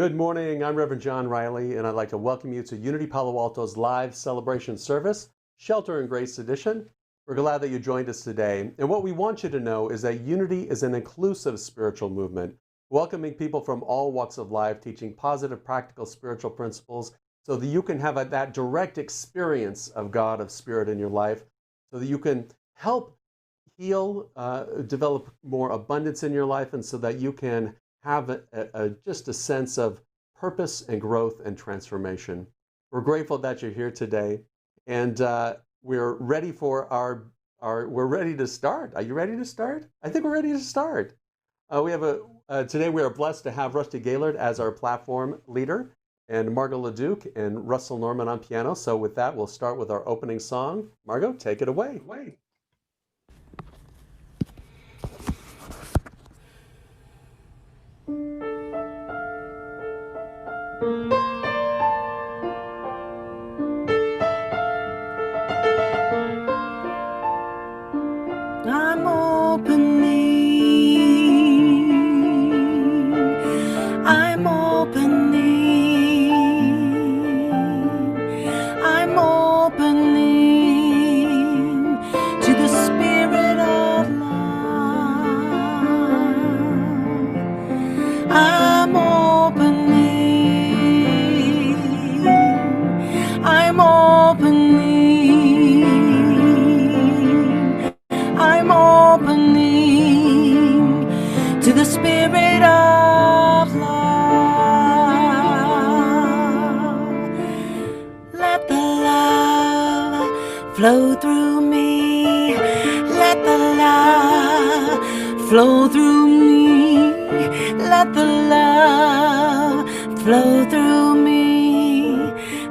Good morning. I'm Reverend John Riley, and I'd like to welcome you to Unity Palo Alto's live celebration service, Shelter and Grace Edition. We're glad that you joined us today. And what we want you to know is that Unity is an inclusive spiritual movement, welcoming people from all walks of life, teaching positive, practical spiritual principles so that you can have that direct experience of God, of Spirit in your life, so that you can help heal, develop more abundance in your life, and so that you can have just a sense of purpose and growth and transformation. We're grateful that you're here today, and we're ready for we're ready to start. Are you ready to start? I think we're ready to start. Today we are blessed to have Gaillard as our platform leader, and Margo LeDuc and Russell Norman on piano. So with that, we'll start with our opening song. Margo, take it away. I'm opening, I'm opening, I'm opening to the Spirit of love. I'm opening, I'm opening, I'm opening to the Spirit of love. Let the love flow through me. Let the love flow through me. Let the love flow through me.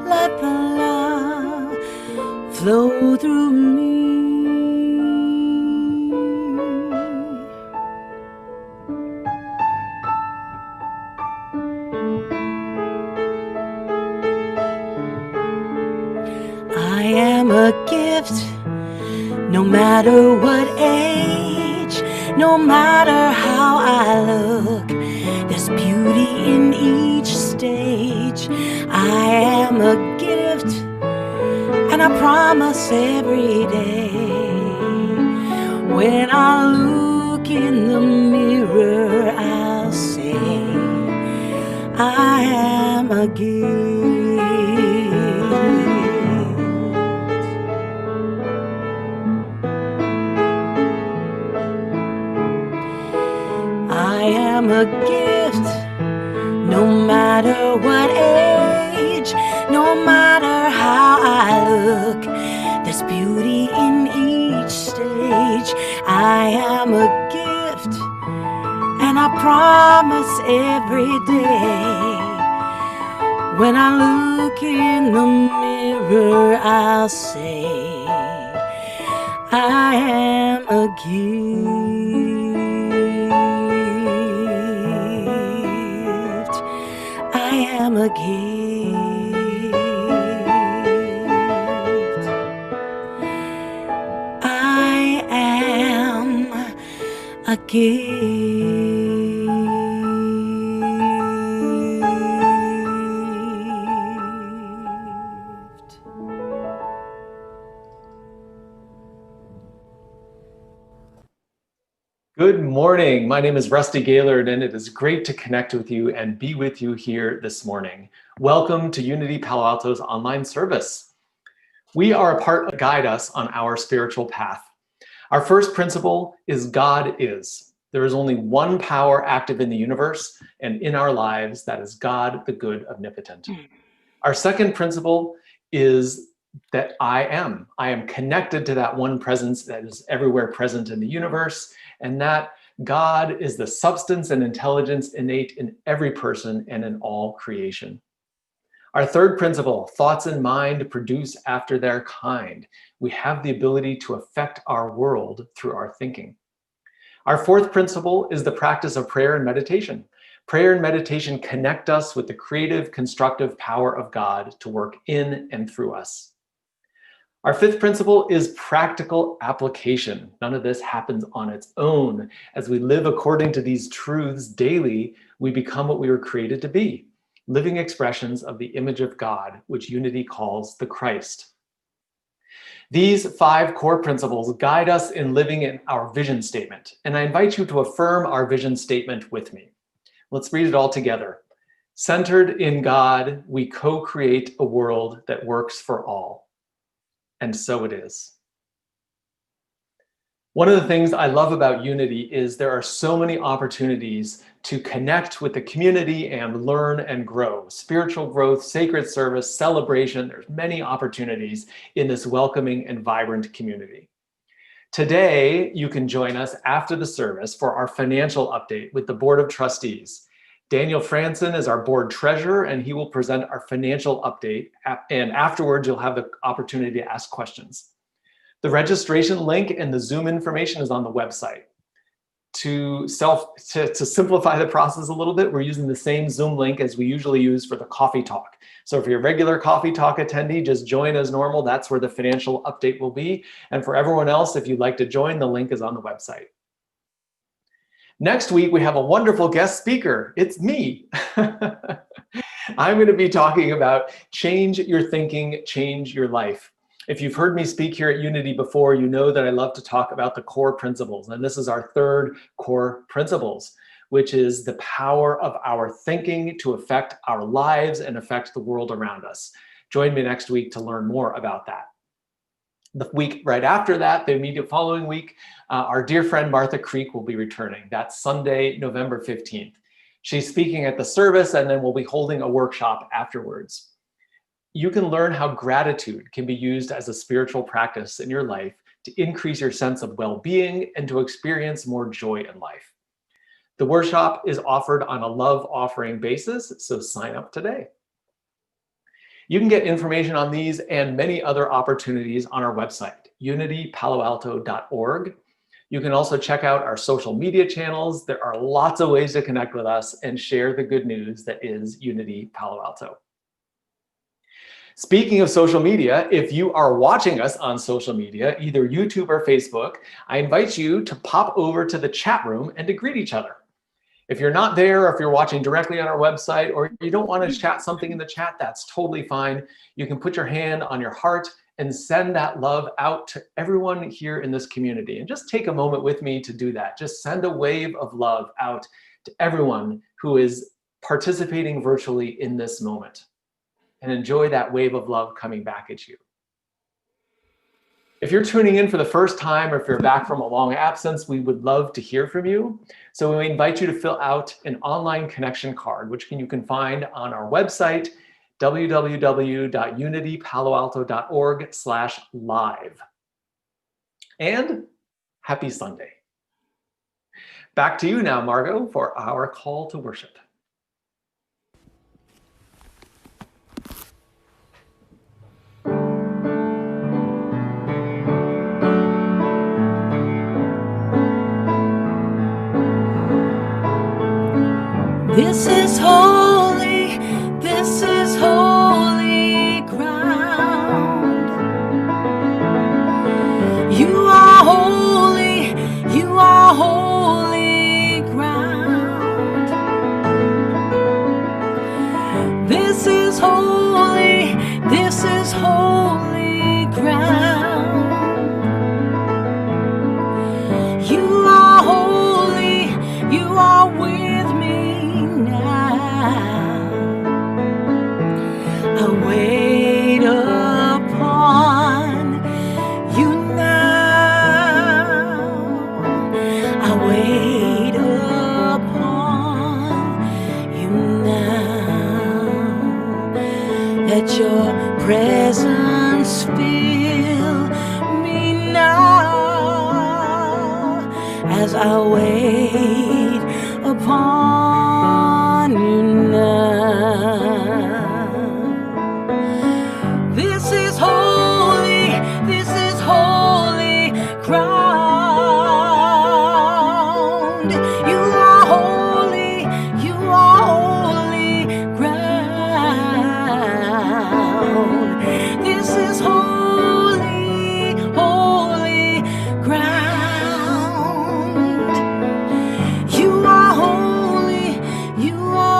Let the love flow through me. I am a gift, no matter what age, no matter how I look, there's beauty in each stage. I am a gift, and I promise every day, when I look in the mirror, I'll say, I am a gift. I am a gift, no matter what age, no matter how I look, there's beauty in each stage. I am a gift, and I promise every day, when I look in the mirror, I'll say, I am a gift. I am a gift. I am a gift. Good morning. My name is Gaillard, and it is great to connect with you and be with you here this morning. Welcome to Unity Palo Alto's online service. We are a part to guide us on our spiritual path. Our first principle is God is. There is only one power active in the universe and in our lives, that is God, the good omnipotent. Our second principle is that I am. I am connected to that one presence that is everywhere present in the universe, and that God is the substance and intelligence innate in every person and in all creation. Our third principle, thoughts and mind produce after their kind. We have the ability to affect our world through our thinking. Our fourth principle is the practice of prayer and meditation. Prayer and meditation connect us with the creative, constructive power of God to work in and through us. Our fifth principle is practical application. None of this happens on its own. As we live according to these truths daily, we become what we were created to be. living expressions of the image of God, which unity calls the Christ. These 5 core principles guide us in living in our vision statement, and I invite you to affirm our vision statement with me. Let's read it all together. Centered in God, we co-create a world that works for all. And so it is. One of the things I love about Unity is there are so many opportunities to connect with the community and learn and grow. Spiritual growth, sacred service, celebration, there's many opportunities in this welcoming and vibrant community. Today, you can join us after the service for our financial update with the Board of Trustees. Daniel Franson is our board treasurer, and he will present our financial update. And afterwards, you'll have the opportunity to ask questions. The registration link and the Zoom information is on the website. To simplify the process a little bit, we're using the same Zoom link as we usually use for the coffee talk. So if you're a regular coffee talk attendee, just join as normal. That's where the financial update will be. And for everyone else, if you'd like to join, the link is on the website. Next week, we have a wonderful guest speaker. It's me. I'm going to be talking about change your thinking, change your life. If you've heard me speak here at Unity before, you know that I love to talk about the core principles. And this is our 3rd core principles, which is the power of our thinking to affect our lives and affect the world around us. Join me next week to learn more about that. The week right after that, the immediate following week, our dear friend Martha Creek will be returning. That's Sunday, November 15th. She's speaking at the service, and then we'll be holding a workshop afterwards. You can learn how gratitude can be used as a spiritual practice in your life to increase your sense of well-being and to experience more joy in life. The workshop is offered on a love offering basis, so sign up today. You can get information on these and many other opportunities on our website, unitypaloalto.org. You can also check out our social media channels. There are lots of ways to connect with us and share the good news that is Unity Palo Alto. Speaking of social media, if you are watching us on social media, either YouTube or Facebook, I invite you to pop over to the chat room and to greet each other. If you're not there, or if you're watching directly on our website, or you don't want to chat something in the chat, that's totally fine. You can put your hand on your heart and send that love out to everyone here in this community. And just take a moment with me to do that. Just send a wave of love out to everyone who is participating virtually in this moment. And enjoy that wave of love coming back at you. If you're tuning in for the first time, or if you're back from a long absence, we would love to hear from you. So we invite you to fill out an online connection card, which you can find on our website, www.unitypaloalto.org/live. And happy Sunday. Back to you now, Margo, for our call to worship. This is holy ground. You are holy ground. This is holy ground. You are holy, you are with me now. I wait upon you now. I wait upon you now. Let your presence fill me now as I wait upon you now. This is holy ground. You are holy ground. This is holy ground. You are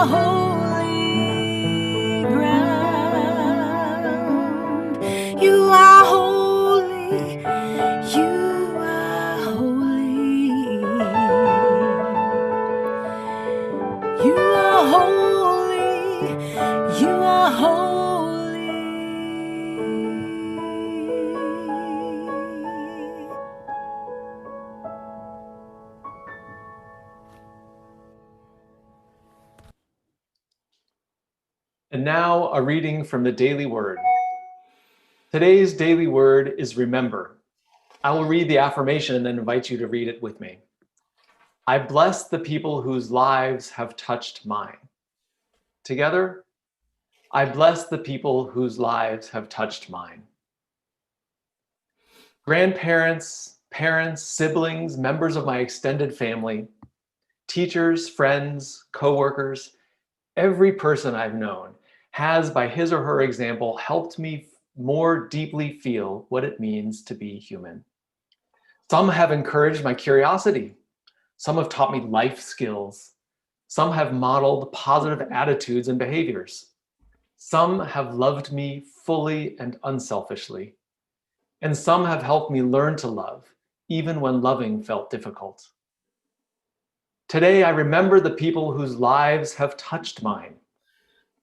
holy And now a reading from the Daily Word. Today's daily word is remember. I will read the affirmation and then invite you to read it with me. I bless the people whose lives have touched mine. Together, I bless the people whose lives have touched mine. Grandparents, parents, siblings, members of my extended family, teachers, friends, coworkers, every person I've known has, by his or her example, helped me more deeply feel what it means to be human. Some have encouraged my curiosity. Some have taught me life skills. Some have modeled positive attitudes and behaviors. Some have loved me fully and unselfishly. And some have helped me learn to love, even when loving felt difficult. Today, I remember the people whose lives have touched mine.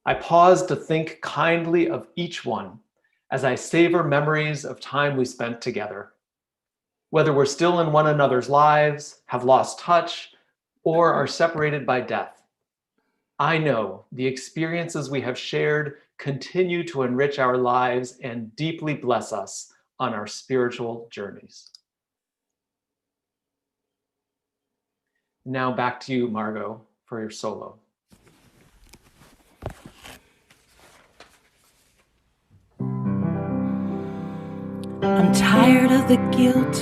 I pause to think kindly of each one as I savor memories of time we spent together. Whether we're still in one another's lives, have lost touch, or are separated by death, I know the experiences we have shared continue to enrich our lives and deeply bless us on our spiritual journeys. Now back to you, Margo, for your solo. I'm tired of the guilt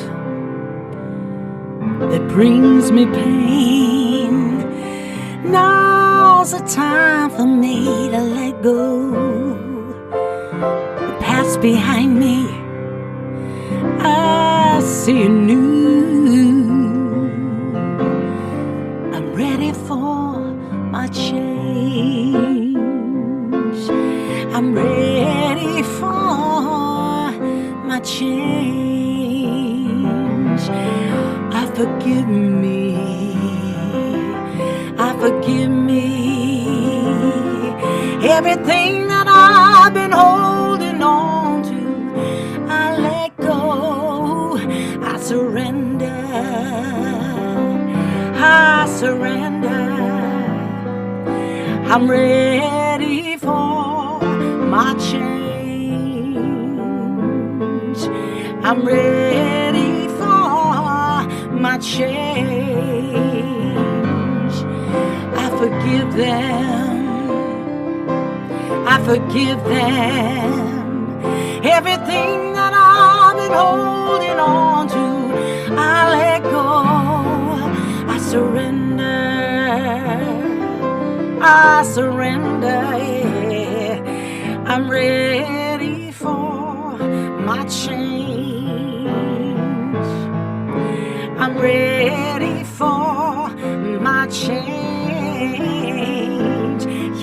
that brings me pain. Now's the time for me to let go. The past behind me, I see anew. I'm ready for my change. I'm ready for my change. I forgive me. I forgive me. Everything that I've been holding on to, I let go. I surrender. I surrender. I'm ready for my change. I'm ready for my change. I forgive them. I forgive them. Everything that I've been holding on to, I let go. I surrender. I surrender, yeah. I'm ready for my change. I'm ready for my change.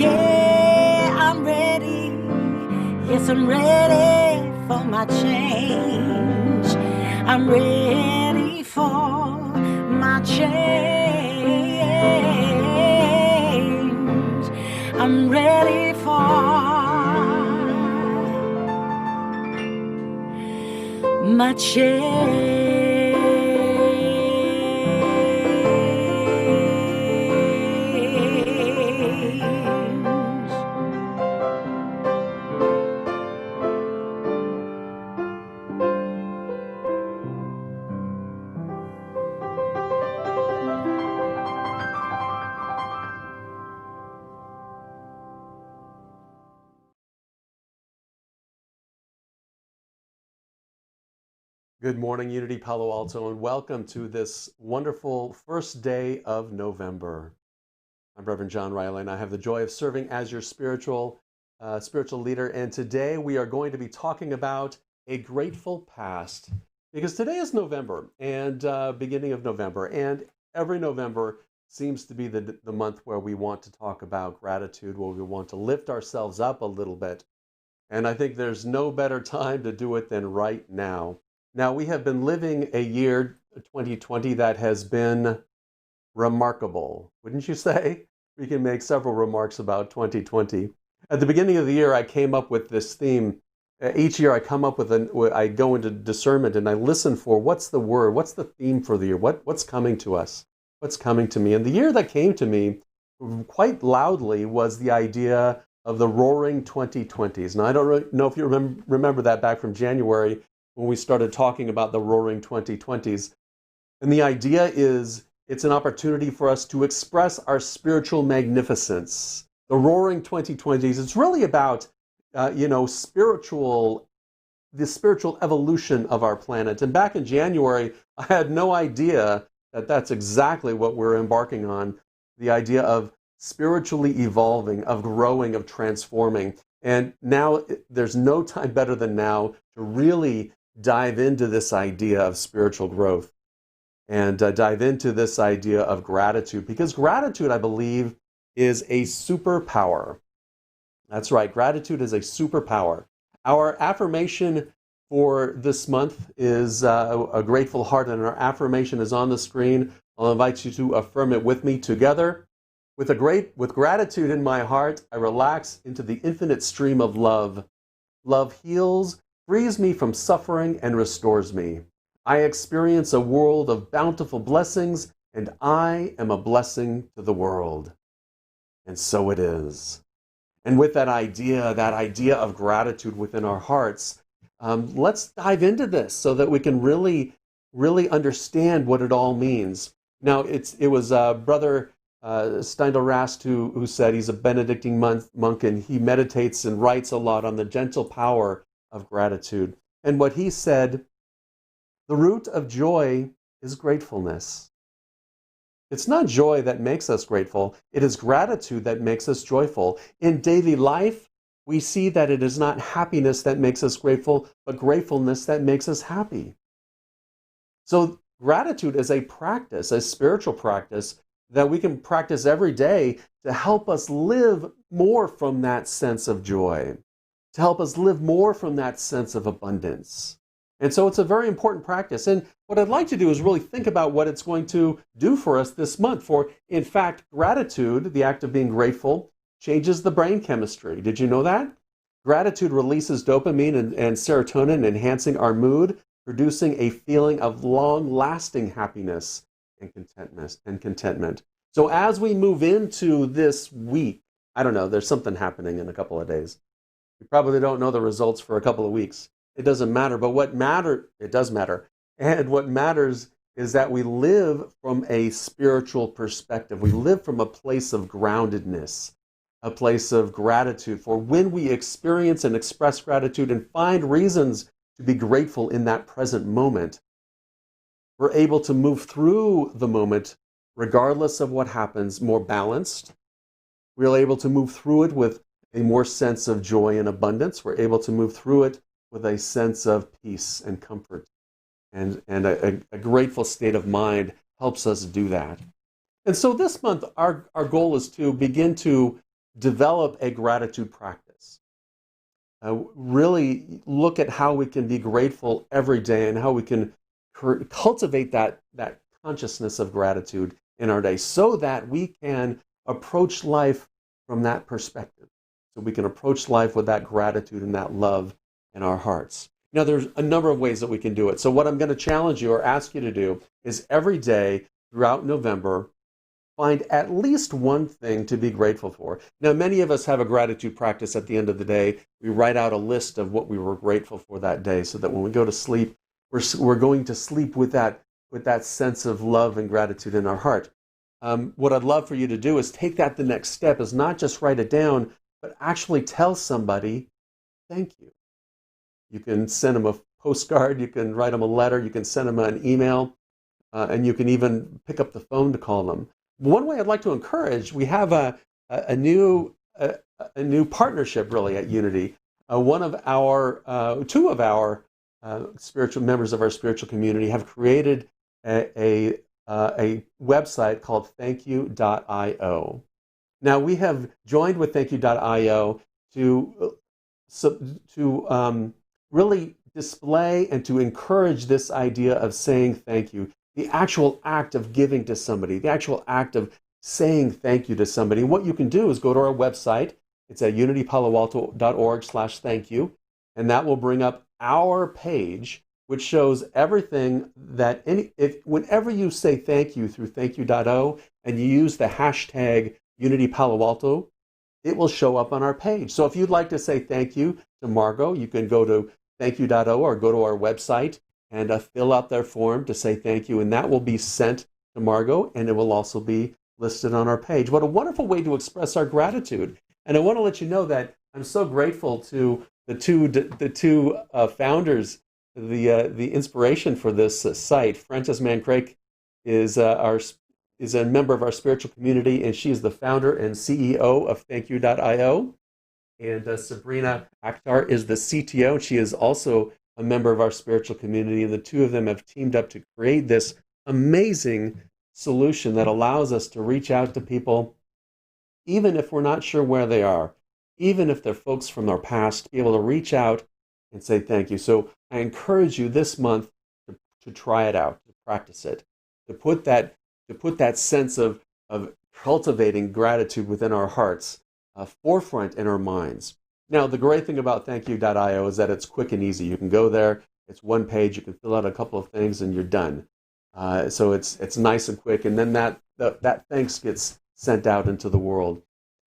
Yeah, I'm ready. Yes, I'm ready for my change. I'm ready for my change. I'm ready for my change. Good morning, Unity Palo Alto, and welcome to this wonderful first day of November. I'm Reverend John Riley, and I have the joy of serving as your spiritual leader. And today we are going to be talking about a grateful past, because today is November and beginning of November, and every November seems to be the month where we want to talk about gratitude, where we want to lift ourselves up a little bit. And I think there's no better time to do it than right now. Now, we have been living a year, 2020, that has been remarkable, wouldn't you say? We can make several remarks about 2020. At the beginning of the year, I came up with this theme. Each year I come up with I go into discernment and I listen for what's the word, what's the theme for the year, what's coming to us, what's coming to me. And the year that came to me quite loudly was the idea of the Roaring 2020s. Now, I don't know if you remember that back from January when we started talking about the Roaring 2020s. And the idea is it's an opportunity for us to express our spiritual magnificence. The Roaring 2020s, it's really about, the spiritual evolution of our planet. And back in January, I had no idea that that's exactly what we're embarking on, the idea of spiritually evolving, of growing, of transforming. And now there's no time better than now to really dive into this idea of spiritual growth and dive into this idea of gratitude, because gratitude, I believe, is a superpower. That's right, gratitude is a superpower. Our affirmation for this month is a grateful heart, and our affirmation is on the screen. I'll invite you to affirm it with me together. With gratitude in my heart, I relax into the infinite stream of love. Love heals, frees me from suffering, and restores me. I experience a world of bountiful blessings, and I am a blessing to the world. And so it is. And with that idea of gratitude within our hearts, let's dive into this so that we can really, really understand what it all means. Now, it was Brother Steindl Rast who said he's a Benedictine monk, and he meditates and writes a lot on the gentle power of gratitude. And what he said, the root of joy is gratefulness. It's not joy that makes us grateful. It is gratitude that makes us joyful. In daily life, we see that it is not happiness that makes us grateful, but gratefulness that makes us happy. So gratitude is a practice, a spiritual practice that we can practice every day to help us live more from that sense of joy, to help us live more from that sense of abundance. And so it's a very important practice. And what I'd like to do is really think about what it's going to do for us this month. For, in fact, gratitude, the act of being grateful, changes the brain chemistry. Did you know that? Gratitude releases dopamine and serotonin, enhancing our mood, producing a feeling of long-lasting happiness and contentment. So as we move into this week, I don't know, there's something happening in a couple of days. We probably don't know the results for a couple of weeks. It doesn't matter, but it does matter. And what matters is that we live from a spiritual perspective. We live from a place of groundedness, a place of gratitude. For when we experience and express gratitude and find reasons to be grateful in that present moment, we're able to move through the moment, regardless of what happens, more balanced. We're able to move through it with a more sense of joy and abundance. We're able to move through it with a sense of peace and comfort. And a grateful state of mind helps us do that. And so this month, our goal is to begin to develop a gratitude practice. Really look at how we can be grateful every day and how we can cultivate that consciousness of gratitude in our day so that we can approach life from that perspective. So we can approach life with that gratitude and that love in our hearts. Now, there's a number of ways that we can do it. So what I'm going to challenge you or ask you to do is every day throughout November, find at least one thing to be grateful for. Now, many of us have a gratitude practice at the end of the day. We write out a list of what we were grateful for that day so that when we go to sleep, we're going to sleep with that sense of love and gratitude in our heart. What I'd love for you to do is take that the next step, is not just write it down, but actually tell somebody, thank you. You can send them a postcard, you can write them a letter, you can send them an email, and you can even pick up the phone to call them. One way I'd like to encourage, we have a new partnership really at Unity. Two of our spiritual members of our spiritual community have created a website called thankyou.io. Now we have joined with thankyou.io to really display and to encourage this idea of saying thank you, the actual act of giving to somebody, the actual act of saying thank you to somebody. And what you can do is go to our website. It's at unitypaloalto.org/thankyou, and that will bring up our page, which shows everything that whenever you say thank you through thankyou.io and you use the hashtag UnityPaloAlto, it will show up on our page. So if you'd like to say thank you to Margo, you can go to thankyou.o or go to our website and fill out their form to say thank you, and that will be sent to Margo, and it will also be listed on our page. What a wonderful way to express our gratitude. And I want to let you know that I'm so grateful to the two founders, the inspiration for this site. Frances Mancrake is a member of our spiritual community, and she is the founder and CEO of thankyou.io. And Sabrina Akhtar is the CTO. She is also a member of our spiritual community. The two of them have teamed up to create this amazing solution that allows us to reach out to people, even if we're not sure where they are, even if they're folks from our past, to be able to reach out and say thank you. So I encourage you this month to try it out, to practice it, to put that sense of cultivating gratitude within our hearts forefront in our minds. Now, the great thing about thankyou.io is that it's quick and easy. You can go there, it's one page, you can fill out a couple of things, and you're done. So it's nice and quick, and then that thanks gets sent out into the world.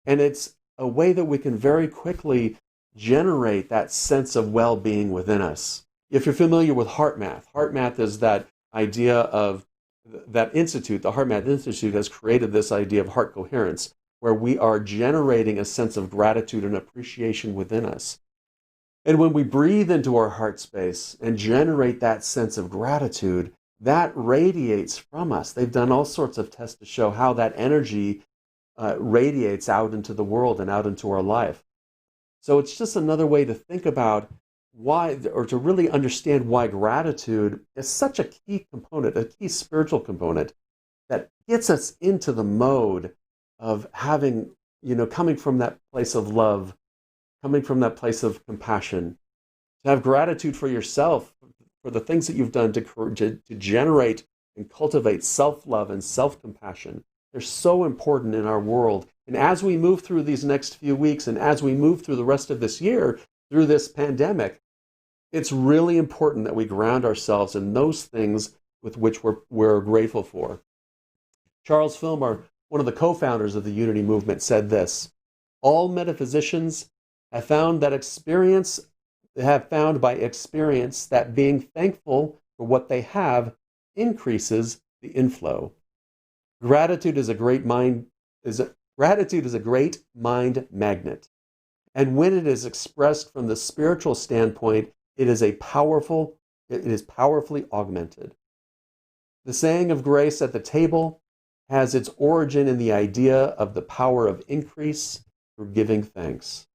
And it's a way that we can very quickly generate that sense of well-being within us. If you're familiar with heart math is that idea of that institute, the HeartMath Institute has created this idea of heart coherence, where we are generating a sense of gratitude and appreciation within us. And when we breathe into our heart space and generate that sense of gratitude, that radiates from us. They've done all sorts of tests to show how that energy radiates out into the world and out into our life. So it's just another way to think about why, or to really understand why gratitude is such a key component, a key spiritual component that gets us into the mode of having, coming from that place of love, coming from that place of compassion, to have gratitude for yourself, for the things that you've done to generate and cultivate self-love and self-compassion. They're so important in our world. And as we move through these next few weeks, and as we move through the rest of this year, through this pandemic, it's really important that we ground ourselves in those things with which we're grateful for. Charles Fillmore, one of the co-founders of the Unity movement, said this: all metaphysicians have found by experience that being thankful for what they have increases the inflow. Gratitude is a great mind magnet. And when it is expressed from the spiritual standpoint, it is powerfully augmented. The saying of grace at the table has its origin in the idea of the power of increase through giving thanks.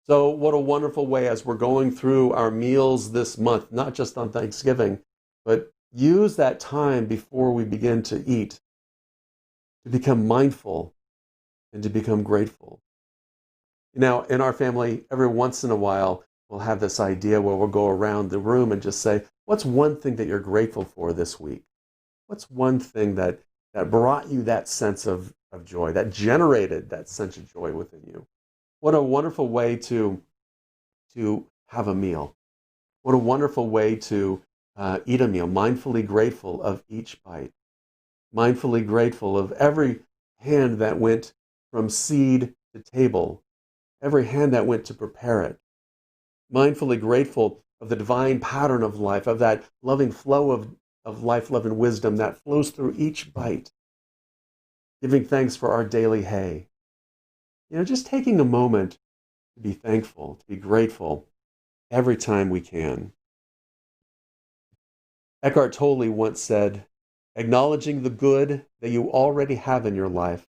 So what a wonderful way, as we're going through our meals this month, not just on Thanksgiving, but use that time before we begin to eat to become mindful and to become grateful. Now, in our family, every once in a while, we'll have this idea where we'll go around the room and just say, what's one thing that you're grateful for this week? What's one thing that brought you that sense of joy, that generated that sense of joy within you? What a wonderful way to have a meal. What a wonderful way to eat a meal, mindfully grateful of each bite. Mindfully grateful of every hand that went from seed to table, every hand that went to prepare it. Mindfully grateful of the divine pattern of life, of that loving flow of life, love, and wisdom that flows through each bite. Giving thanks for our daily hay. Just taking a moment to be thankful, to be grateful every time we can. Eckhart Tolle once said, acknowledging the good that you already have in your life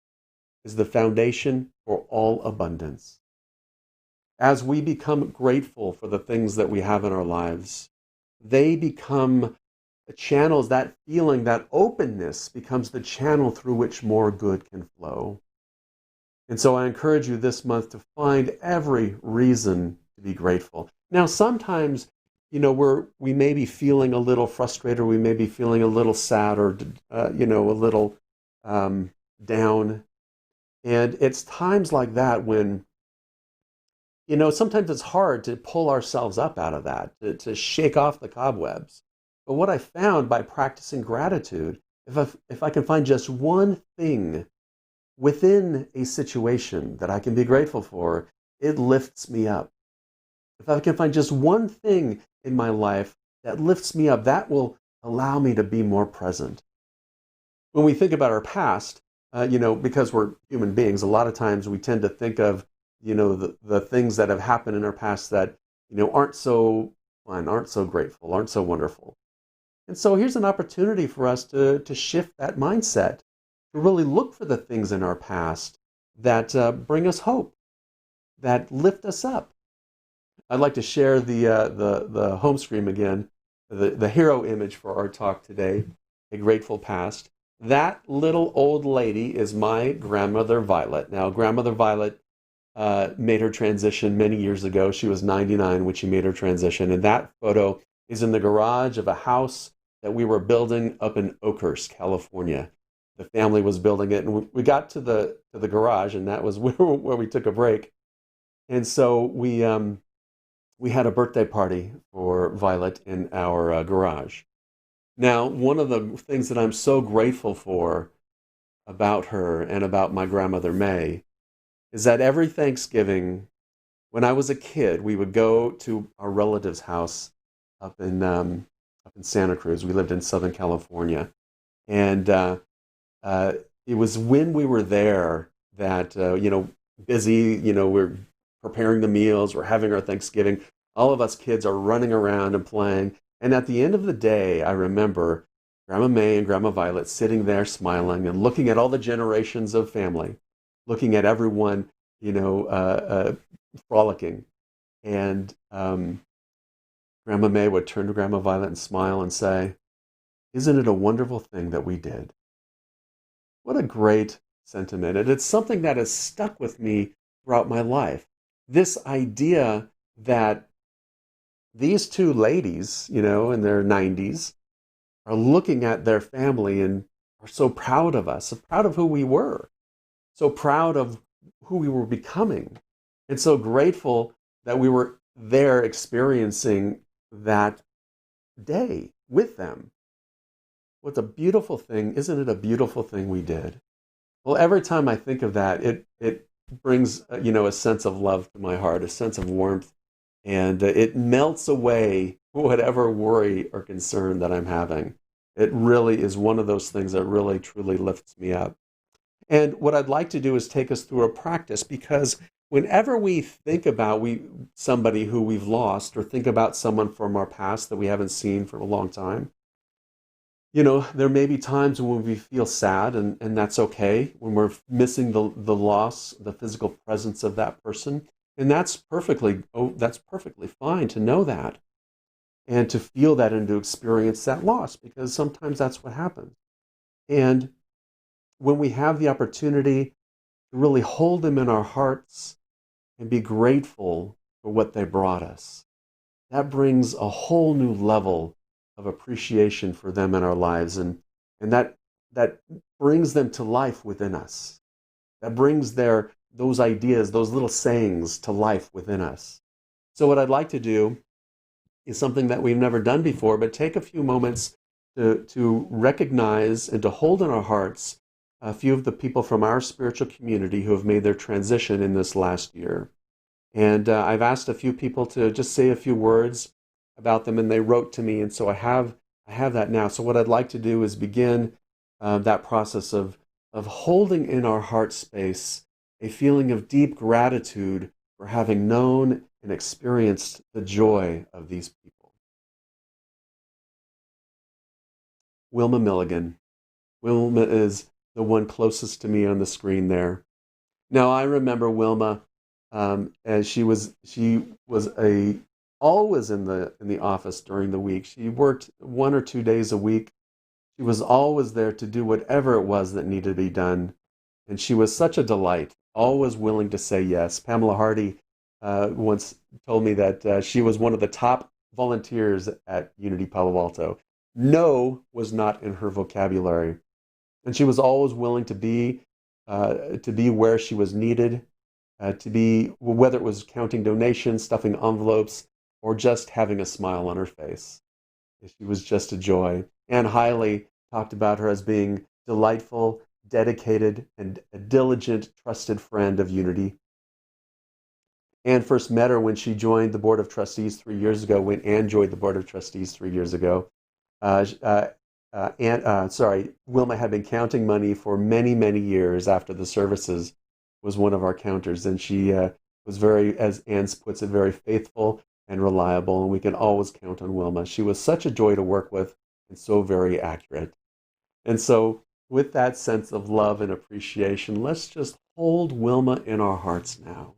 is the foundation for all abundance. As we become grateful for the things that we have in our lives, they become channels, that feeling, that openness becomes the channel through which more good can flow. And so I encourage you this month to find every reason to be grateful. Now, sometimes, we may be feeling a little frustrated, we may be feeling a little sad or, a little down. And it's times like that when, sometimes it's hard to pull ourselves up out of that, to shake off the cobwebs. But what I found by practicing gratitude, if I can find just one thing within a situation that I can be grateful for, it lifts me up. If I can find just one thing in my life that lifts me up, that will allow me to be more present. When we think about our past, because we're human beings, a lot of times we tend to think of, the things that have happened in our past that, aren't so fun, aren't so grateful, aren't so wonderful. And so here's an opportunity for us to shift that mindset, to really look for the things in our past that bring us hope, that lift us up. I'd like to share the home screen again, the hero image for our talk today, a grateful past. That little old lady is my grandmother Violet. Now, grandmother Violet made her transition many years ago. She was 99 when she made her transition, and that photo is in the garage of a house that we were building up in Oakhurst, California. The family was building it, and we got to the garage, and that was where we took a break. And so we had a birthday party for Violet in our garage. Now, one of the things that I'm so grateful for about her and about my grandmother May is that every Thanksgiving, when I was a kid, we would go to our relative's house up in Santa Cruz. We lived in Southern California. And it was when we were there that, busy, we're preparing the meals, we're having our Thanksgiving. All of us kids are running around and playing. And at the end of the day, I remember Grandma May and Grandma Violet sitting there smiling and looking at all the generations of family, looking at everyone, frolicking. And Grandma May would turn to Grandma Violet and smile and say, "Isn't it a wonderful thing that we did?" What a great sentiment. And it's something that has stuck with me throughout my life. This idea that these two ladies, in their 90s, are looking at their family and are so proud of us, so proud of who we were, so proud of who we were becoming, and so grateful that we were there experiencing that day with them. What a beautiful thing. Isn't it a beautiful thing we did? Well, every time I think of that, it brings, a sense of love to my heart, a sense of warmth, and it melts away whatever worry or concern that I'm having. It really is one of those things that really, truly lifts me up. And what I'd like to do is take us through a practice, because whenever we think about somebody who we've lost, or think about someone from our past that we haven't seen for a long time, there may be times when we feel sad, and that's okay, when we're missing the loss, the physical presence of that person. And that's perfectly fine to know that, and to feel that, and to experience that loss, because sometimes that's what happens. And when we have the opportunity to really hold them in our hearts and be grateful for what they brought us, that brings a whole new level of appreciation for them in our lives, and that brings them to life within us. That brings those ideas, those little sayings to life within us. So what I'd like to do is something that we've never done before, but take a few moments to recognize and to hold in our hearts a few of the people from our spiritual community who have made their transition in this last year. And I've asked a few people to just say a few words about them, and they wrote to me, and so I have that now. So what I'd like to do is begin that process of holding in our heart space a feeling of deep gratitude for having known and experienced the joy of these people. Wilma Milligan. Wilma is the one closest to me on the screen there. Now, I remember Wilma as she was always in the office during the week. She worked 1 or 2 days a week. She was always there to do whatever it was that needed to be done. And she was such a delight, always willing to say yes. Pamela Hardy once told me that she was one of the top volunteers at Unity Palo Alto. No was not in her vocabulary. And she was always willing to be where she was needed, to be, whether it was counting donations, stuffing envelopes, or just having a smile on her face. She was just a joy. Anne Hiley talked about her as being delightful, dedicated, and a diligent, trusted friend of Unity. Anne first met her when she joined the Board of Trustees 3 years ago, when Anne joined the Board of Trustees 3 years ago. Wilma had been counting money for many, many years after the services, was one of our counters. And she was very, as Anne puts it, very faithful and reliable. And we can always count on Wilma. She was such a joy to work with and so very accurate. And so with that sense of love and appreciation, let's just hold Wilma in our hearts now.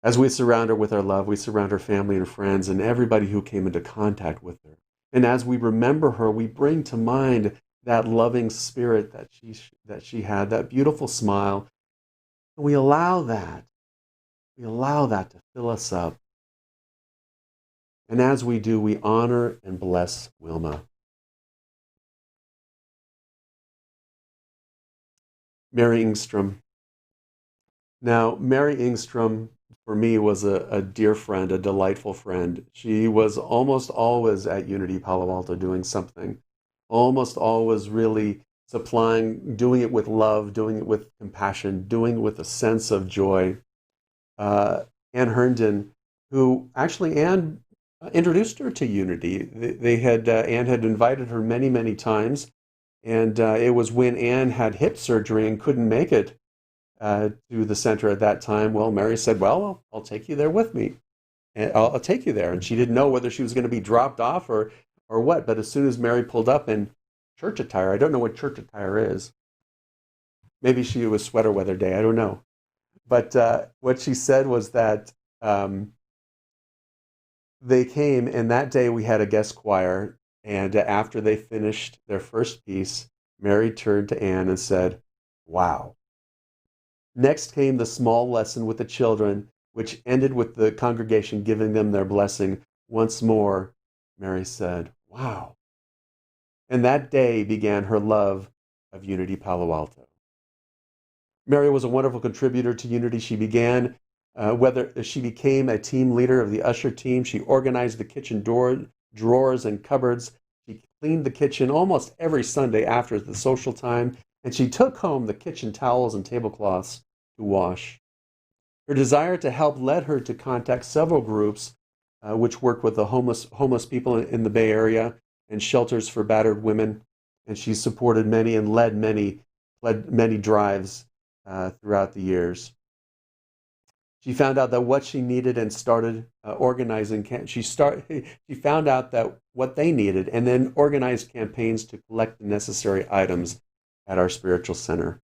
As we surround her with our love, we surround her family and friends and everybody who came into contact with her. And as we remember her, we bring to mind that loving spirit that she had, that beautiful smile. And we allow that to fill us up. And as we do, we honor and bless Wilma. Mary Engstrom. Now, Mary Engstrom, for me, was a dear friend, a delightful friend. She was almost always at Unity Palo Alto doing something, almost always really supplying, doing it with love, doing it with compassion, doing it with a sense of joy. Anne Herndon, who actually Anne introduced her to Unity. Anne had invited her many, many times, and it was when Anne had hip surgery and couldn't make it to the center at that time. Well, Mary said, well, I'll take you there with me. And I'll take you there. And she didn't know whether she was going to be dropped off or what. But as soon as Mary pulled up in church attire, I don't know what church attire is. Maybe she was sweater weather day. I don't know. But what she said was that they came, and that day we had a guest choir. And after they finished their first piece, Mary turned to Anne and said, wow. Next came the small lesson with the children, which ended with the congregation giving them their blessing. Once more, Mary said, wow. And that day began her love of Unity Palo Alto. Mary was a wonderful contributor to Unity. She became a team leader of the usher team. She organized the kitchen drawers and cupboards. She cleaned the kitchen almost every Sunday after the social time. And she took home the kitchen towels and tablecloths to wash. Her desire to help led her to contact several groups which work with the homeless people in the Bay Area and shelters for battered women. And she supported many and led many drives throughout the years. She found out that what she needed and started organizing. She found out that what they needed and then organized campaigns to collect the necessary items at our spiritual center.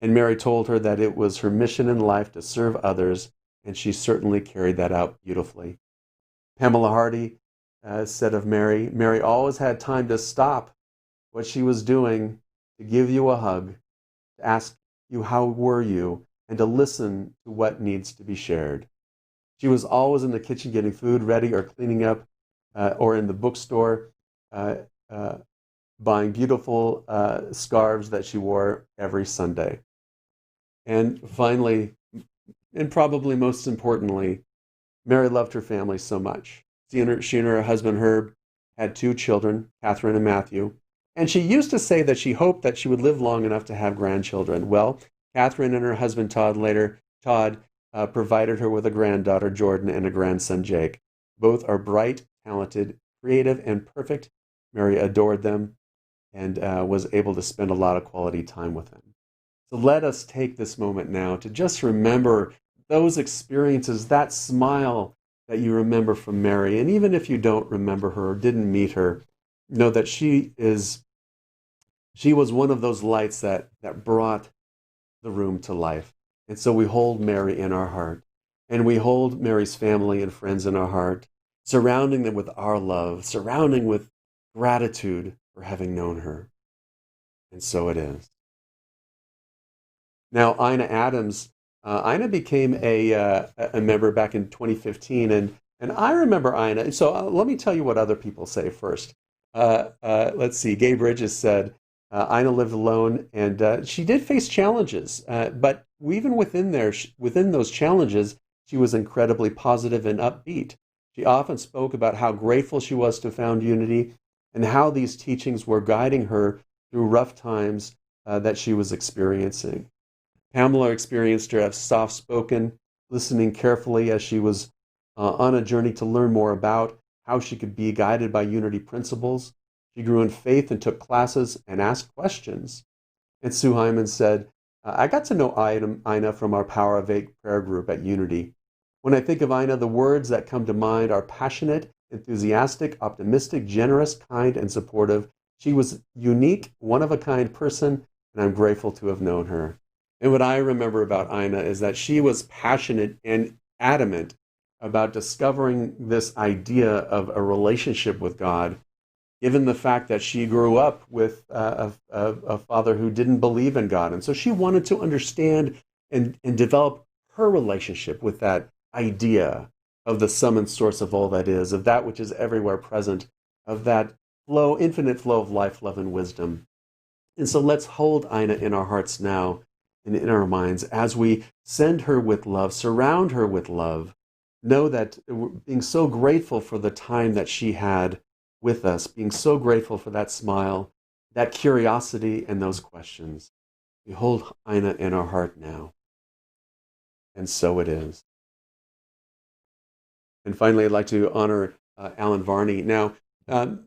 And Mary told her that it was her mission in life to serve others, and she certainly carried that out beautifully. Pamela Hardy said of Mary, Mary always had time to stop what she was doing, to give you a hug, to ask you how were you, and to listen to what needs to be shared. She was always in the kitchen getting food ready or cleaning up, or in the bookstore, buying beautiful scarves that she wore every Sunday. And finally, and probably most importantly, Mary loved her family so much. She and her husband Herb had 2 children, Catherine and Matthew, and she used to say that she hoped that she would live long enough to have grandchildren. Well, Catherine and her husband Todd provided her with a granddaughter, Jordan, and a grandson, Jake. Both are bright, talented, creative, and perfect. Mary adored them and was able to spend a lot of quality time with them. So let us take this moment now to just remember those experiences, that smile that you remember from Mary. And even if you don't remember her or didn't meet her, know that she was one of those lights that brought the room to life. And so we hold Mary in our heart, and we hold Mary's family and friends in our heart, surrounding them with our love, surrounding with gratitude for having known her. And so it is. Now, Ina Adams, Ina became a member back in 2015, and I remember Ina. So let me tell you what other people say first. Let's see. Gay Bridges said, Ina lived alone, and she did face challenges, but even within those challenges, she was incredibly positive and upbeat. She often spoke about how grateful she was to found Unity and how these teachings were guiding her through rough times that she was experiencing. Pamela experienced her as soft-spoken, listening carefully as she was on a journey to learn more about how she could be guided by unity principles. She grew in faith and took classes and asked questions. And Sue Hyman said, I got to know Ina from our Power of Eight prayer group at Unity. When I think of Ina, the words that come to mind are passionate, enthusiastic, optimistic, generous, kind, and supportive. She was unique, one-of-a-kind person, and I'm grateful to have known her. And what I remember about Ina is that she was passionate and adamant about discovering this idea of a relationship with God, given the fact that she grew up with a father who didn't believe in God. And so she wanted to understand and develop her relationship with that idea of the sum and source of all that is, of that which is everywhere present, of that flow, infinite flow of life, love, and wisdom. And so let's hold Ina in our hearts now and in our minds as we send her with love, surround her with love. Know that being so grateful for the time that she had with us, being so grateful for that smile, that curiosity, and those questions. We hold Ina in our heart now. And so it is. And finally, I'd like to honor Alan Varney. Now,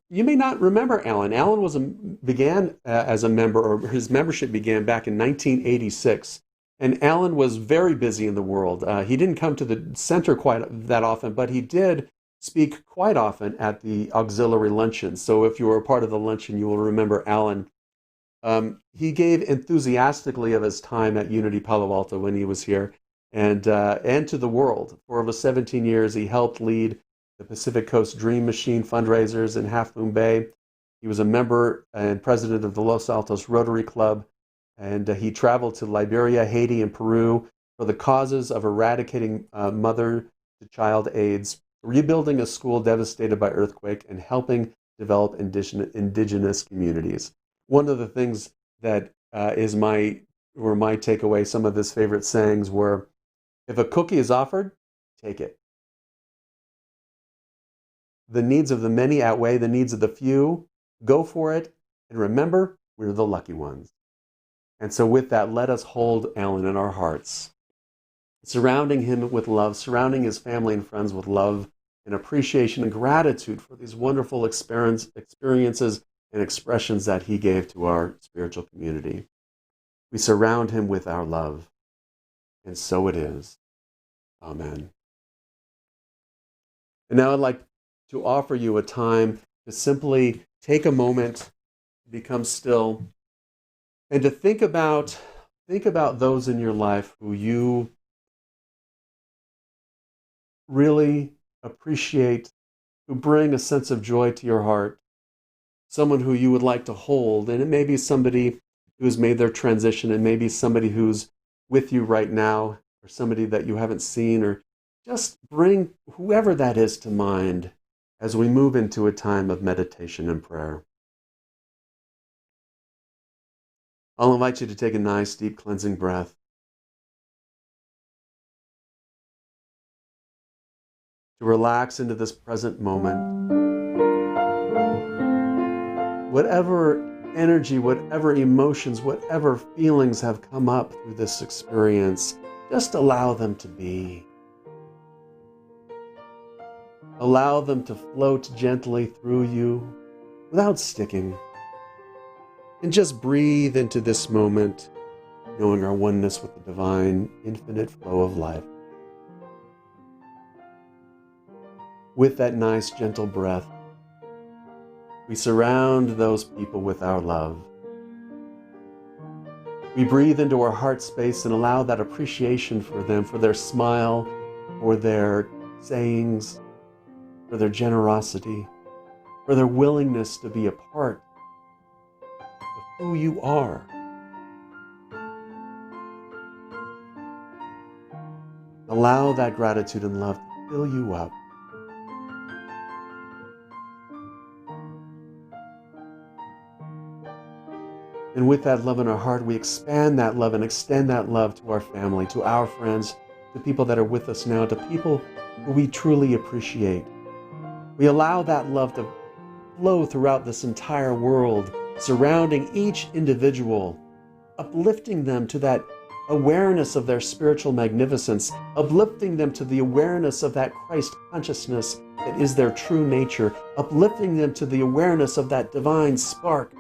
you may not remember Alan. Alan began as a member, or his membership began back in 1986. And Alan was very busy in the world. He didn't come to the center quite that often, but he did speak quite often at the auxiliary luncheon. So if you were a part of the luncheon, you will remember Alan. He gave enthusiastically of his time at Unity Palo Alto when he was here, and to the world. For over 17 years, he helped lead the Pacific Coast Dream Machine fundraisers in Half Moon Bay. He was a member and president of the Los Altos Rotary Club, and he traveled to Liberia, Haiti, and Peru for the causes of eradicating mother-to-child AIDS, rebuilding a school devastated by earthquake, and helping develop indigenous communities. One of the things that were my takeaway, some of his favorite sayings were, if a cookie is offered, take it. The needs of the many outweigh the needs of the few. Go for it, and remember, we're the lucky ones. And so with that, let us hold Alan in our hearts, surrounding him with love, surrounding his family and friends with love and appreciation and gratitude for these wonderful experiences and expressions that he gave to our spiritual community. We surround him with our love, and so it is. Amen. And now I'd like to offer you a time to simply take a moment, become still, and to think about those in your life who you really appreciate, who bring a sense of joy to your heart, someone who you would like to hold. And it may be somebody who's made their transition, and maybe somebody who's with you right now, or somebody that you haven't seen, or just bring whoever that is to mind as we move into a time of meditation and prayer. I'll invite you to take a nice, deep, cleansing breath. To relax into this present moment. Whatever energy, whatever emotions, whatever feelings have come up through this experience, just allow them to be. Allow them to float gently through you without sticking. And just breathe into this moment, knowing our oneness with the divine, infinite flow of life. With that nice, gentle breath, we surround those people with our love. We breathe into our heart space and allow that appreciation for them, for their smile, for their sayings, for their generosity, for their willingness to be a part of who you are. Allow that gratitude and love to fill you up. And with that love in our heart, we expand that love and extend that love to our family, to our friends, to people that are with us now, to people who we truly appreciate. We allow that love to flow throughout this entire world, surrounding each individual uplifting them to that awareness of their spiritual magnificence, uplifting them to the awareness of that Christ consciousness that is their true nature, uplifting them to the awareness of that divine spark,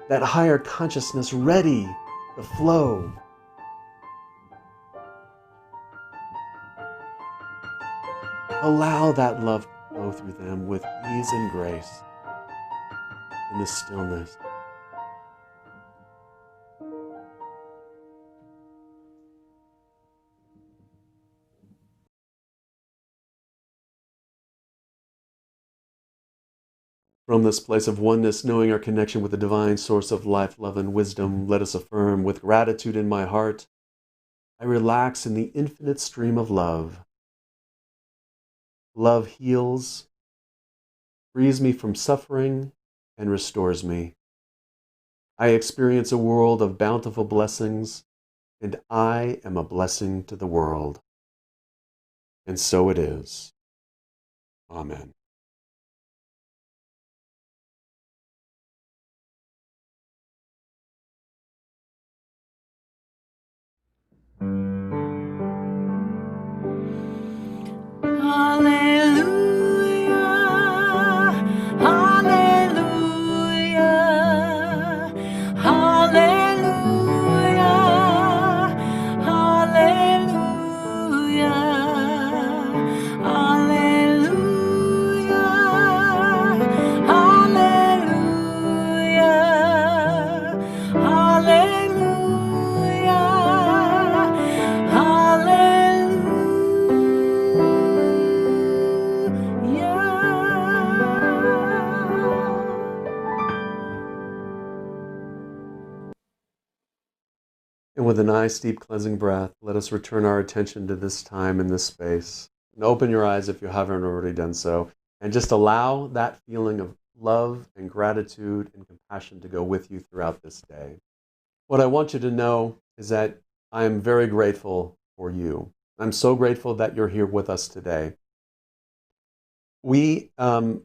that higher consciousness ready to flow. Allow that love to flow through them with ease and grace in the stillness. From this place of oneness, knowing our connection with the divine source of life, love, and wisdom, let us affirm, with gratitude in my heart, I relax in the infinite stream of love. Love heals, frees me from suffering, and restores me. I experience a world of bountiful blessings, and I am a blessing to the world. And so it is. Amen. And with a nice deep cleansing breath, let us return our attention to this time and this space. And open your eyes if you haven't already done so. And just allow that feeling of love and gratitude and compassion to go with you throughout this day. What I want you to know is that I am very grateful for you. I'm so grateful that you're here with us today. We are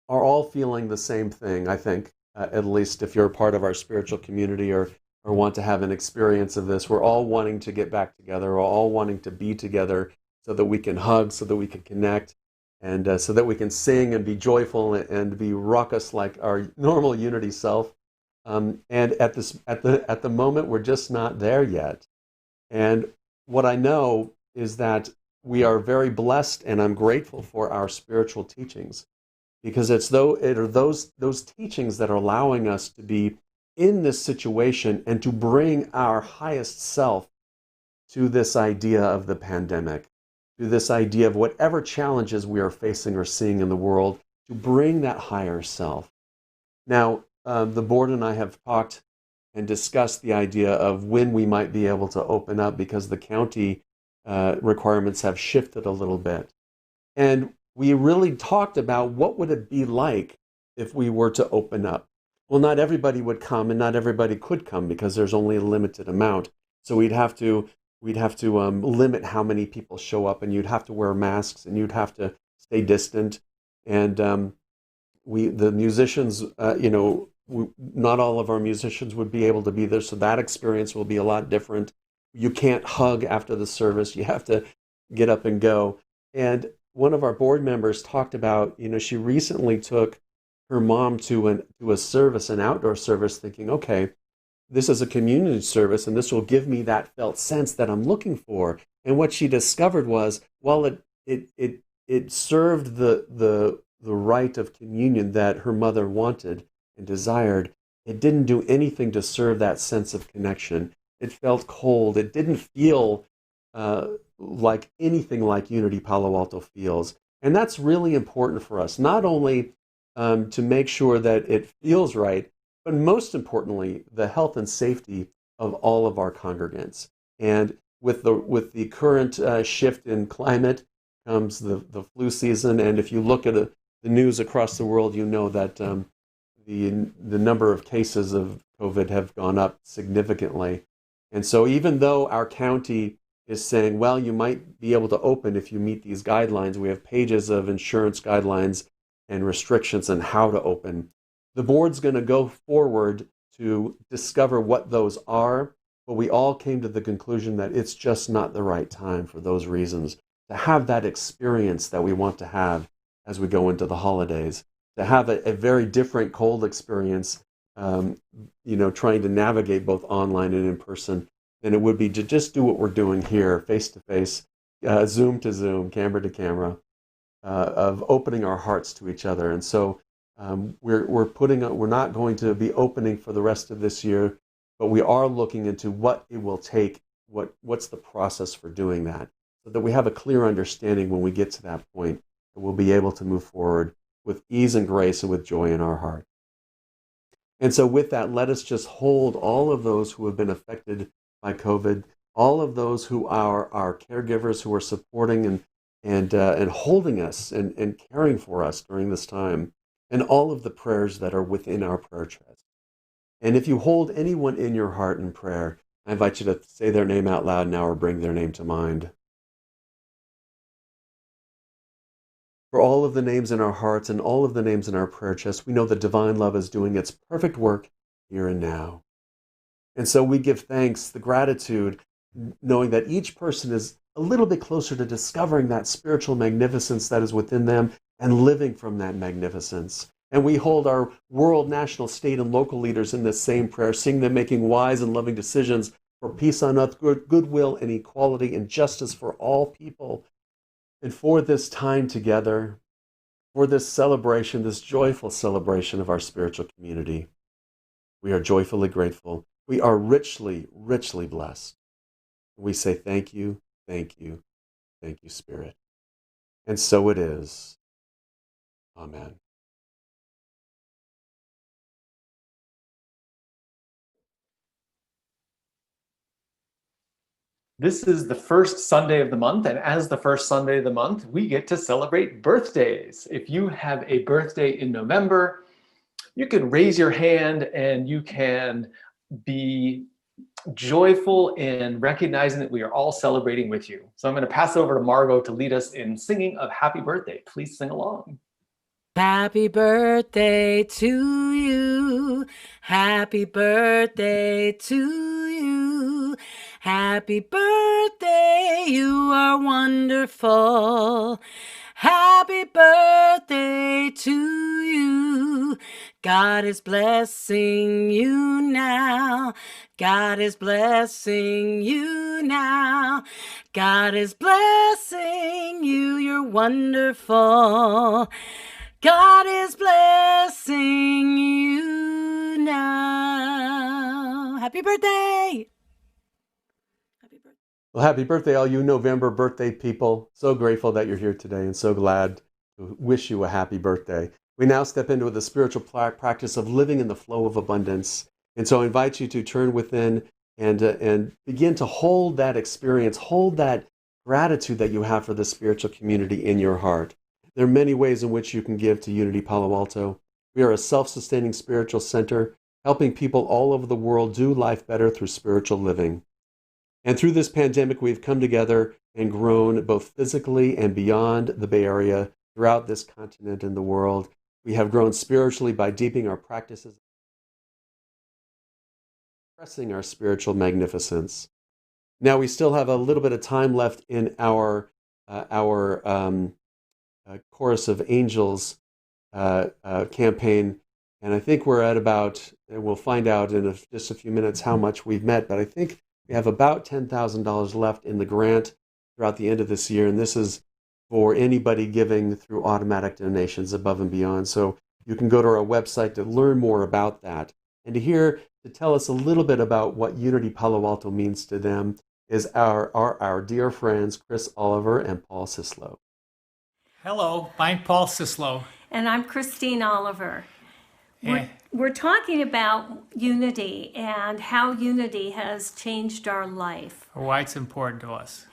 all feeling the same thing, I think, at least if you're a part of our spiritual community or want to have an experience of this. We're all wanting to get back together. We're all wanting to be together so that we can hug, so that we can connect, and so that we can sing and be joyful and be raucous like our normal unity self. And at the moment, we're just not there yet. And what I know is that we are very blessed, and I'm grateful for our spiritual teachings, because it are those teachings that are allowing us to be in this situation and to bring our highest self to this idea of the pandemic, to this idea of whatever challenges we are facing or seeing in the world, to bring that higher self. Now, the board and I have talked and discussed the idea of when we might be able to open up, because the county requirements have shifted a little bit. And we really talked about what would it be like if we were to open up. Well, not everybody would come, and not everybody could come because there's only a limited amount. So we'd have to limit how many people show up, and you'd have to wear masks, and you'd have to stay distant. And the musicians, not all of our musicians would be able to be there, so that experience will be a lot different. You can't hug after the service; you have to get up and go. And one of our board members talked about, she recently took her mom to a service, an outdoor service, thinking, okay, this is a community service, and this will give me that felt sense that I'm looking for. And what she discovered was, while it served the rite of communion that her mother wanted and desired, it didn't do anything to serve that sense of connection. It felt cold. It didn't feel like anything like Unity Palo Alto feels. And that's really important for us, not only to make sure that it feels right, but most importantly, the health and safety of all of our congregants. And with the current shift in climate comes the flu season. And if you look at the news across the world, you know that the number of cases of COVID have gone up significantly. And so even though our county is saying, well, you might be able to open if you meet these guidelines, we have pages of insurance guidelines and restrictions on how to open. The board's going to go forward to discover what those are, but we all came to the conclusion that it's just not the right time for those reasons to have that experience that we want to have as we go into the holidays, to have a very different cold experience, trying to navigate both online and in person, than it would be to just do what we're doing here, face to face, Zoom to Zoom, camera to camera, of opening our hearts to each other. And so we're not going to be opening for the rest of this year, but we are looking into what it will take, what's the process for doing that, so that we have a clear understanding when we get to that point, that we'll be able to move forward with ease and grace and with joy in our heart. And so with that, let us just hold all of those who have been affected by COVID, all of those who are our caregivers, who are supporting and holding us and caring for us during this time, and all of the prayers that are within our prayer chest. And if you hold anyone in your heart in prayer, I invite you to say their name out loud now or bring their name to mind. For all of the names in our hearts and all of the names in our prayer chest, we know that divine love is doing its perfect work here and now. And so we give thanks, the gratitude, knowing that each person is a little bit closer to discovering that spiritual magnificence that is within them and living from that magnificence. And we hold our world, national, state, and local leaders in this same prayer, seeing them making wise and loving decisions for peace on earth, goodwill and equality and justice for all people. And for this time together, for this celebration, this joyful celebration of our spiritual community, we are joyfully grateful. We are richly, richly blessed. We say thank you, thank you, thank you, Spirit. And so it is. Amen. This is the first Sunday of the month, and as the first Sunday of the month, we get to celebrate birthdays. If you have a birthday in November, you can raise your hand and you can be joyful in recognizing that we are all celebrating with you. So I'm going to pass over to Margo to lead us in singing of Happy Birthday. Please sing along. Happy birthday to you. Happy birthday to you. Happy birthday, you are wonderful. Happy birthday to you. God is blessing you now. God is blessing you now. God is blessing you. You're wonderful. God is blessing you now. Happy birthday. Happy birthday. Well, happy birthday, all you November birthday people. So grateful that you're here today and so glad to wish you a happy birthday. We now step into the spiritual practice of living in the flow of abundance. And so I invite you to turn within and begin to hold that experience, hold that gratitude that you have for the spiritual community in your heart. There are many ways in which you can give to Unity Palo Alto. We are a self-sustaining spiritual center, helping people all over the world do life better through spiritual living. And through this pandemic, we've come together and grown both physically and beyond the Bay Area, throughout this continent and the world. We have grown spiritually by deepening our practices, expressing our spiritual magnificence. Now, we still have a little bit of time left in our Chorus of Angels campaign, and I think we're at about, and we'll find out in just a few minutes how much we've met, but I think we have about $10,000 left in the grant throughout the end of this year, and this is for anybody giving through automatic donations above and beyond. So you can go to our website to learn more about that. And to tell us a little bit about what Unity Palo Alto means to them is our dear friends, Chris Oliver and Paul Sislo. Hello, I'm Paul Sislo. And I'm Christine Oliver. We're talking about unity and how unity has changed our life. Why it's important to us.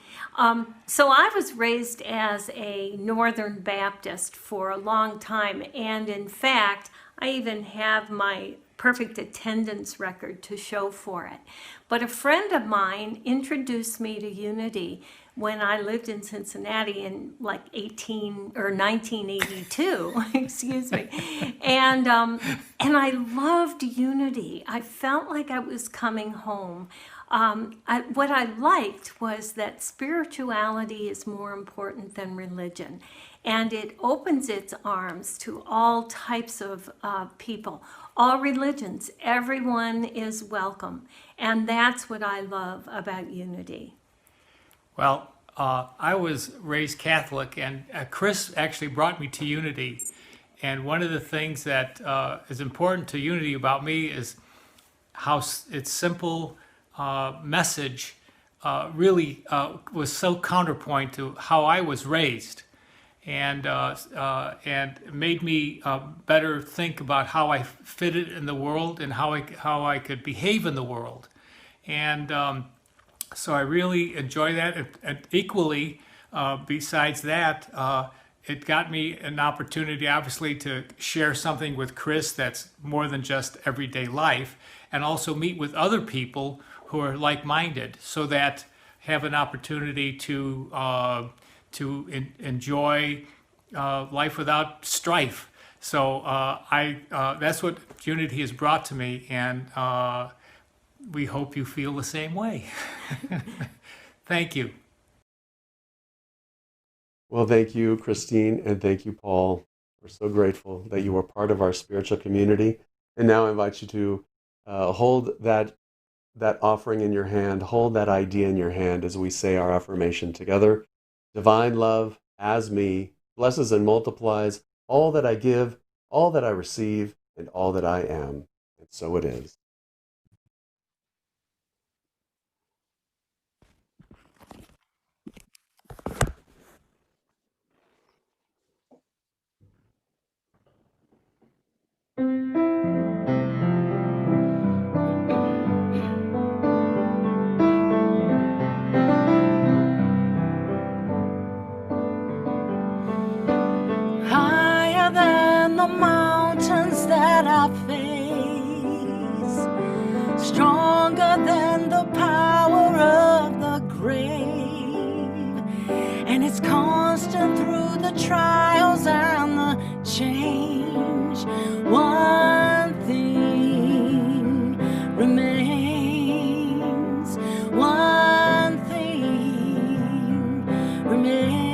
So I was raised as a Northern Baptist for a long time. And in fact, I even have my perfect attendance record to show for it. But a friend of mine introduced me to Unity when I lived in Cincinnati in like 1982, excuse me. And I loved Unity. I felt like I was coming home. What I liked was that spirituality is more important than religion. And it opens its arms to all types of people, all religions. Everyone is welcome. And that's what I love about Unity. Well, I was raised Catholic, and Chris actually brought me to Unity. And one of the things that is important to Unity about me is how its simple message really was so counterpoint to how I was raised, and made me better think about how I fitted in the world and how I could behave in the world. And so I really enjoy that. And equally, besides that, it got me an opportunity, obviously, to share something with Chris that's more than just everyday life, and also meet with other people who are like-minded, so that have an opportunity to enjoy life without strife. So that's what Unity has brought to me, and we hope you feel the same way. Thank you. Well, thank you, Christine, and thank you, Paul. We're so grateful that you were part of our spiritual community. And now I invite you to hold that offering in your hand, hold that idea in your hand as we say our affirmation together. Divine love, as me, blesses and multiplies all that I give, all that I receive, and all that I am. And so it is. Higher than the mountains that I face, stronger than the power of the grave, and it's constant through the trials and the change. One thing remains, one thing remains.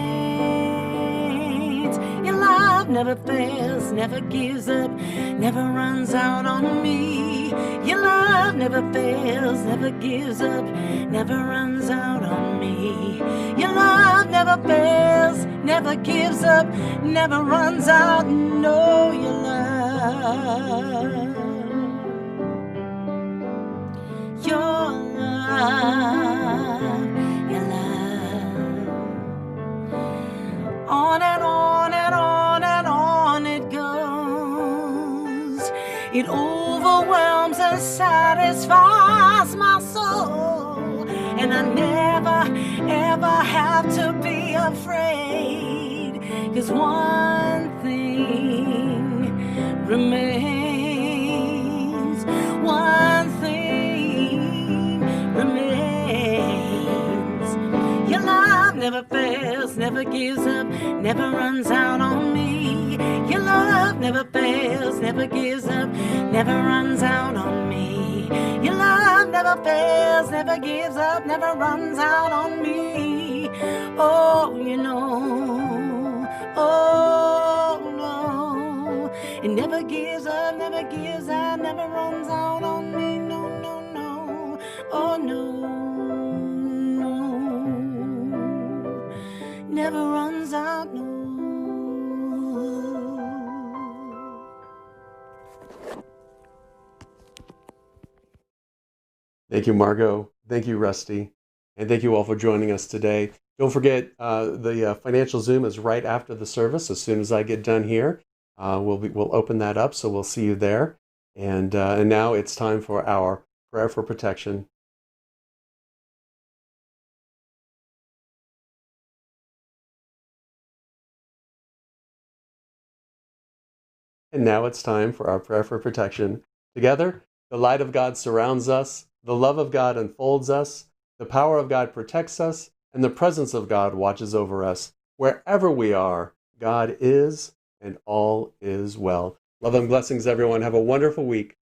Your love never fails, never gives up, never runs out on me. Your love never fails, never gives up, never runs out on me. Your love never fails, never gives up, never runs out. No, your love, your love, your love. On and on and on and on it goes. It overwhelms and satisfies my soul, and I never ever have to be afraid, 'cause one thing remains, one thing remains. Your love never fails, never gives up, never runs out on me. Your love never fails, never gives up, never runs out on me. Your love never fails, never gives up, never runs out on me. Oh, you know, oh no, it never gives up, never gives up, never runs out on me. No, no, no, oh no, no, never runs out, no. Thank you, Margo. Thank you, Rusty. And thank you all for joining us today. Don't forget, the financial Zoom is right after the service. As soon as I get done here, we'll open that up, so we'll see you there. And now it's time for our prayer for protection. And now it's time for our prayer for protection. Together, the light of God surrounds us, the love of God enfolds us, the power of God protects us, and the presence of God watches over us. Wherever we are, God is, and all is well. Love and blessings, everyone. Have a wonderful week.